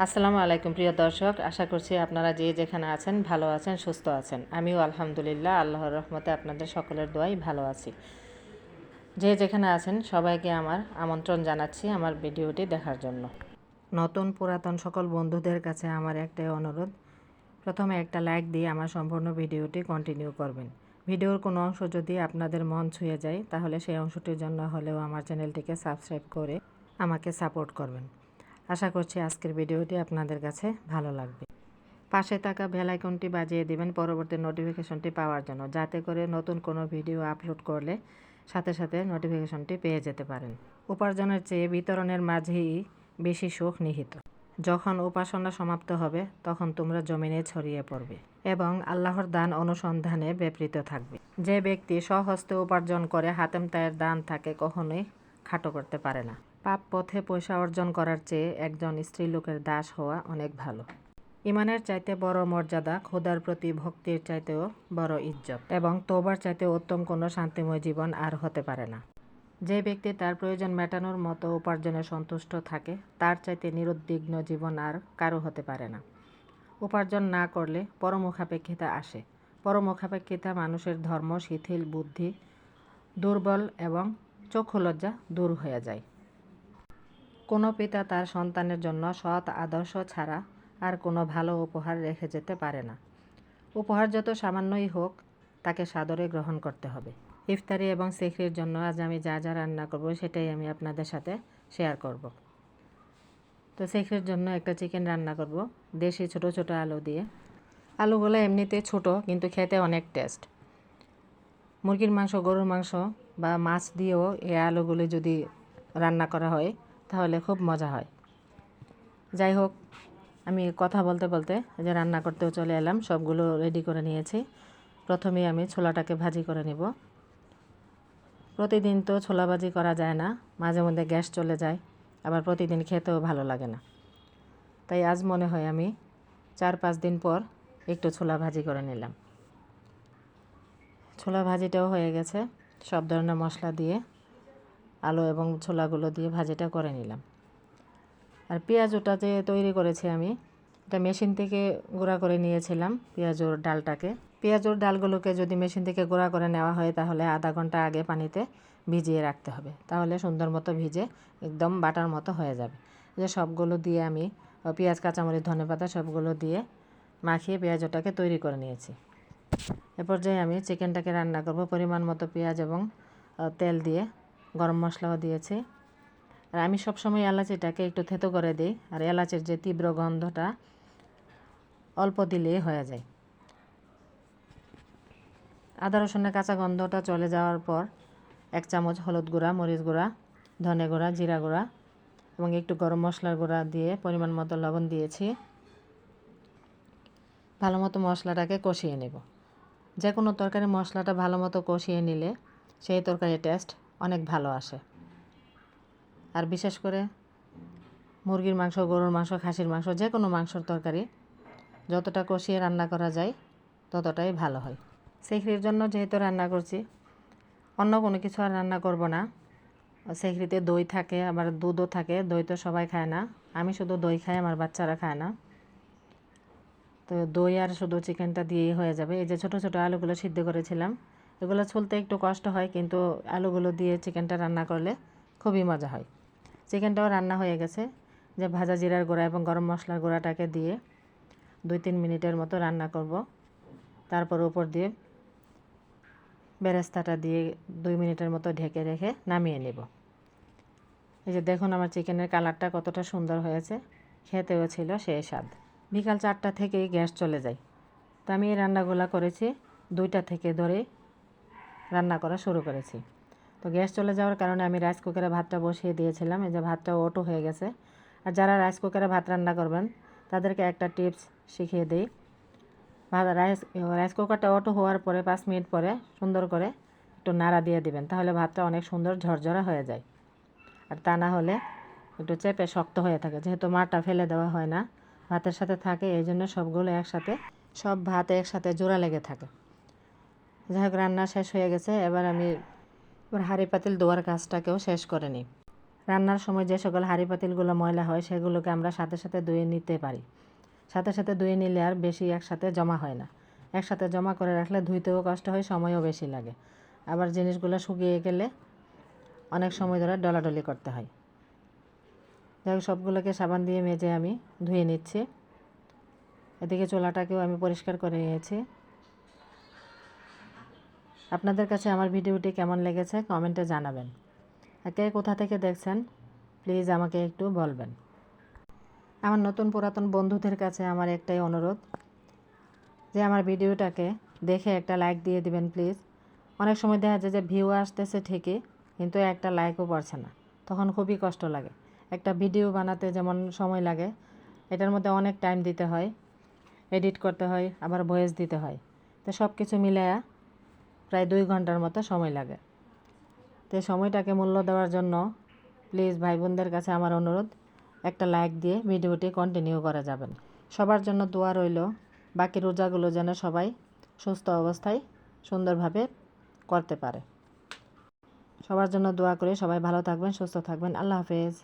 আসসালামু আলাইকুম প্রিয় দর্শক, আশা করছি আপনারা যে যেখানে আছেন ভালো আছেন, সুস্থ আছেন। আমিও আলহামদুলিল্লাহ আল্লাহর রহমতে আপনাদের সকলের দোয়াই ভালো আছি। যে যেখানে আছেন সবাইকে আমার আমন্ত্রণ জানাচ্ছি আমার ভিডিওটি দেখার জন্য। নতুন পুরাতন সকল বন্ধুদের কাছে আমার একটাই অনুরোধ, প্রথমে একটা লাইক দিয়ে আমার সম্পূর্ণ ভিডিওটি কন্টিনিউ করবেন। ভিডিওর কোনো অংশ যদি আপনাদের মন ছুঁয়ে যায় তাহলে সেই অংশটির জন্য হলেও আমার চ্যানেলটিকে সাবস্ক্রাইব করে আমাকে সাপোর্ট করবেন। আশা করছি আজকের ভিডিওটি আপনাদের কাছে ভালো লাগবে। পাশে থাকা বেল আইকনটি বাজিয়ে দিবেন পরবর্তী নোটিফিকেশনটি পাওয়ার জন্য, যাতে করে নতুন কোনো ভিডিও আপলোড করলে সাথে সাথে নোটিফিকেশনটি পেয়ে যেতে পারেন। উপার্জনের চেয়ে বিতরণের মাঝেই বেশি সুখ নিহিত। যখন উপাসনা সমাপ্ত হবে তখন তোমরা জমিনে ছড়িয়ে পড়বে এবং আল্লাহর দান অনুসন্ধানে ব্যাপৃত থাকবে। যে ব্যক্তি স্বহস্তে উপার্জন করে হাতেম তায়ের দান তাকে কখনোই খাটো করতে পারে না। পাপ পথে পয়সা অর্জন করার চেয়ে একজন স্ত্রীলোকের দাস হওয়া অনেক ভালো। ইমানের চাইতে বড় মর্যাদা, খোদার প্রতি ভক্তির চাইতেও বড় ইজ্জত এবং তওবার চাইতে উত্তম কোনো শান্তিময় জীবন আর হতে পারে না। যে ব্যক্তি তার প্রয়োজন মেটানোর মতো উপার্জনে সন্তুষ্ট থাকে তার চাইতে নিরুদ্বিগ্ন জীবন আর কারো হতে পারে না। উপার্জন না করলে পরমুখাপেক্ষিতা আসে। পরমুখাপেক্ষিতা মানুষের ধর্ম শিথিল, বুদ্ধি দুর্বল এবং চক্ষুলজ্জা দূর হয়ে যায়। কোনো পিতা তার সন্তানের জন্য সৎ আদর্শ ছাড়া আর কোনো ভালো উপহার রেখে যেতে পারে না। উপহার যত সামান্যই হোক তাকে সাদরে গ্রহণ করতে হবে। ইফতারি এবং সেহরির জন্য আজ আমি যা যা রান্না করব সেটাই আমি আপনাদের সাথে শেয়ার করব। তো সেহরির জন্য একটা চিকেন রান্না করব দেশি ছোট ছোট আলু দিয়ে। আলুগুলো এমনিতে ছোট কিন্তু খেতে অনেক টেস্ট। মুরগির মাংস, গরুর মাংস বা মাছ দিয়েও এই আলুগুলি যদি রান্না করা হয় তাহলে খুব মজা হয়। যাই হোক, আমি কথা বলতে বলতে যে রান্না করতেও চলে এলাম। সবগুলো রেডি করে নিয়েছি। প্রথমেই আমি ছোলাটাকে ভাজি করে নেব। প্রতিদিন তো ছোলা ভাজি করা যায় না, মাঝে মধ্যে গ্যাস চলে যায়, আবার প্রতিদিন খেতেও ভালো লাগে না। তাই আজ মনে হয় আমি 4-5 দিন পর একটু ছোলা ভাজি করে নিলাম। ছোলা ভাজিটাও হয়ে গেছে। সব ধরনের মশলা দিয়ে আলু এবং ছোলাগুলো দিয়ে ভাজিটা করে নিলাম। আর পেঁয়াজটা যে তৈরি করেছি আমি, এটা মেশিন থেকে গুঁড়া করে নিয়েছিলাম পেঁয়াজুর ডালটাকে। পেঁয়াজুর ডালগুলোকে যদি মেশিন থেকে গুঁড়া করে নেওয়া হয় তাহলে আধা ঘন্টা আগে পানিতে ভিজিয়ে রাখতে হবে, তাহলে সুন্দর মতো ভিজে একদম বাটার মতো হয়ে যাবে। যে সবগুলো দিয়ে আমি পেঁয়াজ, কাঁচামরিচ, ধনেপাতা সবগুলো দিয়ে মাখিয়ে পেঁয়াজটাকে তৈরি করে নিয়েছি। এ পর্যায়ে আমি চিকেনটাকে রান্না করব। পরিমাণ মতো পেঁয়াজ এবং তেল দিয়ে গরম মশলাও দিয়েছি। আর আমি সবসময় এলাচিটাকে একটু থেতো করে দিই, আর এলাচের যে তীব্র গন্ধটা অল্প দিলেই হয়ে যায়। আদা রসুনের কাঁচা গন্ধটা চলে যাওয়ার পর 1 চামচ হলুদ গুঁড়া, মরিচ গুঁড়া, ধনে গুঁড়া, জিরা গুঁড়া এবং একটু গরম মশলার গুঁড়া দিয়ে পরিমাণ মতো লবণ দিয়েছি। ভালো মতো মশলাটাকে কষিয়ে নেব। যে কোনো তরকারি মশলাটা ভালো মতো কষিয়ে নিলে সেই তরকারির টেস্ট অনেক ভালো আসে। আর বিশেষ করে মুরগির মাংস, গরুর মাংস, খাসির মাংস, যে কোনো মাংসর তরকারি যতটা কষিয়ে রান্না করা যায় ততটাই ভালো হয়। সেহরির জন্য যেহেতু রান্না করছি, অন্য কোনো কিছু আর রান্না করব না। সেহরিতে দই থাকে, আবার দুধও থাকে। দই তো সবাই খায় না, আমি শুধু দই খাই, আমার বাচ্চারা খায় না। তো দই আর শুধু চিকেনটা দিয়েই হয়ে যাবে। এই যে ছোটো ছোটো আলুগুলো সিদ্ধ করেছিলাম, এগুলো ছুলতে একটু কষ্ট হয়, কিন্তু আলুগুলো দিয়ে চিকেনটা রান্না করলে খুবই মজা হয়। চিকেনটাও রান্না হয়ে গেছে। যে ভাজা জিরার গুঁড়া এবং গরম মশলার গুঁড়াটাকে দিয়ে 2-3 মিনিটের মতো রান্না করব। তারপর উপর দিয়ে বেরেস্তাটা দিয়ে 2 মিনিটের মতো ঢেকে রেখে নামিয়ে নেব। এই যে দেখুন আমার চিকেনের কালারটা কতটা সুন্দর হয়েছে, খেতেও ছিল সেই স্বাদ। বিকাল 4টা থেকেই গ্যাস চলে যায়। তো আমি এই রান্নাগুলো করেছি 2টা থেকে ধরে রান্না করা শুরু করেছি। তো গ্যাস চলে যাওয়ার কারণে আমি রাইস কুকারে ভাতটা বসিয়ে দিয়েছিলাম। এই যে ভাতটা অটো হয়ে গেছে। আর যারা রাইস কুকারে ভাত রান্না করবেন তাদেরকে একটা টিপস শিখিয়ে দিই। রাইস কুকারটা অটো হওয়ার পরে 5 মিনিট পরে সুন্দর করে একটু নাড়া দিয়ে দিবেন, তাহলে ভাতটা অনেক সুন্দর ঝরঝরা হয়ে যায়। আর তা না হলে একটু চেপে শক্ত হয়ে থাকে, যেহেতু মারটা ফেলে দেওয়া হয় না, ভাতের সাথে থাকে, এই জন্য সবগুলো একসাথে, সব ভাত একসাথে জোড়া লেগে থাকে। যাই হোক, রান্না শেষ হয়ে গেছে। এবার আমি হাঁড়ি পাতিল ধোয়ার কাজটাকেও শেষ করে নিই। রান্নার সময় যে সকল হাঁড়ি পাতিলগুলো ময়লা হয় সেগুলোকে আমরা সাথে সাথে ধুয়ে নিতে পারি। সাথে সাথে ধুয়ে নিলে আর বেশি একসাথে জমা হয় না। একসাথে জমা করে রাখলে ধুইতেও কষ্ট হয়, সময়ও বেশি লাগে। আবার জিনিসগুলো শুকিয়ে গেলে অনেক সময় ধরে ডলাডলি করতে হয়। যাই হোক, সবগুলোকে সাবান দিয়ে মেজে আমি ধুয়ে নিচ্ছি। এদিকে চুলাটাকেও আমি পরিষ্কার করে নিয়েছি। আপনাদের কাছে আমার ভিডিওটি কেমন লেগেছে কমেন্টে জানাবেন। কে কোথা থেকে দেখছেন প্লিজ আমাকে একটু বলবেন। আমার নতুন পুরাতন বন্ধুদের কাছে আমার একটাই অনুরোধ যে আমার ভিডিওটাকে দেখে একটা লাইক দিয়ে দিবেন প্লিজ। অনেক সময় দেখা যায় যে ভিউ আসতেছে ঠিকই, কিন্তু একটা লাইকও পড়ছে না, তখন খুবই কষ্ট লাগে। একটা ভিডিও বানাতে যেমন সময় লাগে, এটার মধ্যে অনেক টাইম দিতে হয়, এডিট করতে হয়, আবার ভয়েস দিতে হয়। তো সব কিছু মিলায়া প্রায় 2 ঘন্টার মতো সময় লাগে। তো সময়টাকে মূল্য দেওয়ার জন্য প্লিজ ভাই বোনদের কাছে আমার অনুরোধ, একটা লাইক দিয়ে ভিডিওটি কন্টিনিউ করে যাবেন। সবার জন্য দোয়া রইল, বাকি রোজাগুলো যেন সবাই সুস্থ অবস্থায় সুন্দরভাবে করতে পারে। সবার জন্য দোয়া করে সবাই ভালো থাকবেন, সুস্থ থাকবেন। আল্লাহ হাফেজ।